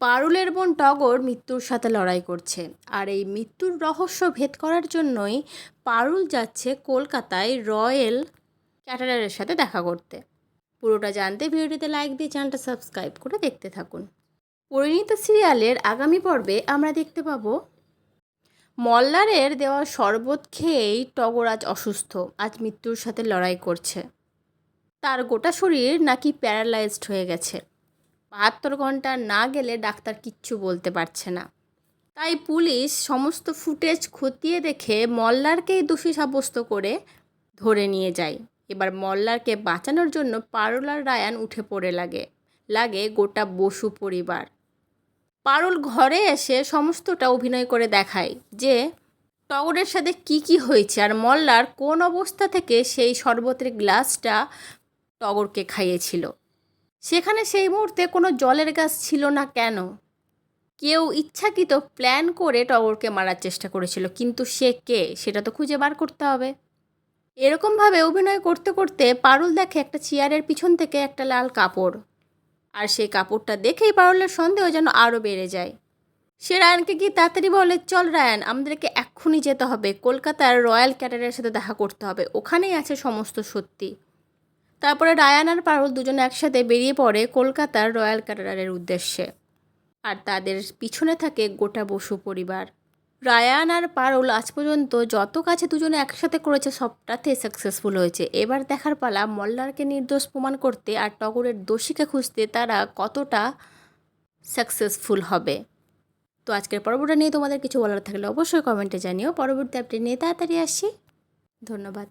পারুলের বোন টগর মৃত্যুর সাথে লড়াই করছে, আর এই মৃত্যুর রহস্য ভেদ করার জন্যই পারুল যাচ্ছে কলকাতায় রয়্যাল ক্যাটারারের সাথে দেখা করতে। পুরোটা জানতে ভিডিওটিতে লাইক দিয়ে চ্যানেলটা সাবস্ক্রাইব করে দেখতে থাকুন। পরিণীতা সিরিয়ালের আগামী পর্বে আমরা দেখতে পাবো মল্লারের দেওয়া শরবত খেয়েই টগর আজ অসুস্থ, আজ মৃত্যুর সাথে লড়াই করছে। তার গোটা শরীর নাকি প্যারালাইজড হয়ে গেছে। 72 ঘন্টা না গেলে ডাক্তার কিচ্ছু বলতে পারছে না। তাই পুলিশ সমস্ত ফুটেজ খতিয়ে দেখে মল্লারকেই দোষী সাব্যস্ত করে ধরে নিয়ে যায়। এবার মল্লারকে বাঁচানোর জন্য পারুল আর রায়ান উঠে পড়ে লাগে গোটা বসু পরিবার। পারুল ঘরে এসে সমস্তটা অভিনয় করে দেখায় যে টগরের সাথে কি হয়েছে, আর মল্লার কোন অবস্থা থেকে সেই শরবতের গ্লাসটা টগরকে খাইয়েছিল। সেখানে সেই মুহূর্তে কোনো জলের গাছ ছিল না কেন? কেউ ইচ্ছাকৃত প্ল্যান করে টগরকে মারার চেষ্টা করেছিল, কিন্তু সে কে সেটা তো খুঁজে বার করতে হবে। এরকমভাবে অভিনয় করতে করতে পারুল দেখে একটা চেয়ারের পিছন থেকে একটা লাল কাপড়, আর সেই কাপড়টা দেখেই পারুলের সন্দেহ যেন আরও বেড়ে যায়। সে রায়ানকে গিয়ে তাড়াতাড়ি বলে, চল রায়ান, আমাদেরকে এক্ষুনি যেতে হবে, কলকাতার রয়্যাল ক্যাটারের সাথে দেখা করতে হবে, ওখানেই আছে সমস্ত সত্যি। তারপরে রায়ান আর পারুল দুজনে একসাথে বেরিয়ে পড়ে কলকাতার রয়্যাল ক্যাটারারের উদ্দেশ্যে, আর তাদের পিছনে থাকে গোটা বসু পরিবার। রায়ান আর পারুল আজ পর্যন্ত যত কাছে দুজনে একসাথে করেছে সবটাতে সাকসেসফুল হয়েছে। এবার দেখার পালা মল্লারকে নির্দোষ প্রমাণ করতে আর টগরের দোষীকে খুঁজতে তারা কতটা সাকসেসফুল হবে। তো আজকের পর্বটা নিয়ে তোমাদের কিছু বলার থাকলে অবশ্যই কমেন্টে জানিও। পরবর্তী আপডেট নিয়ে তাড়াতাড়ি আসি। ধন্যবাদ।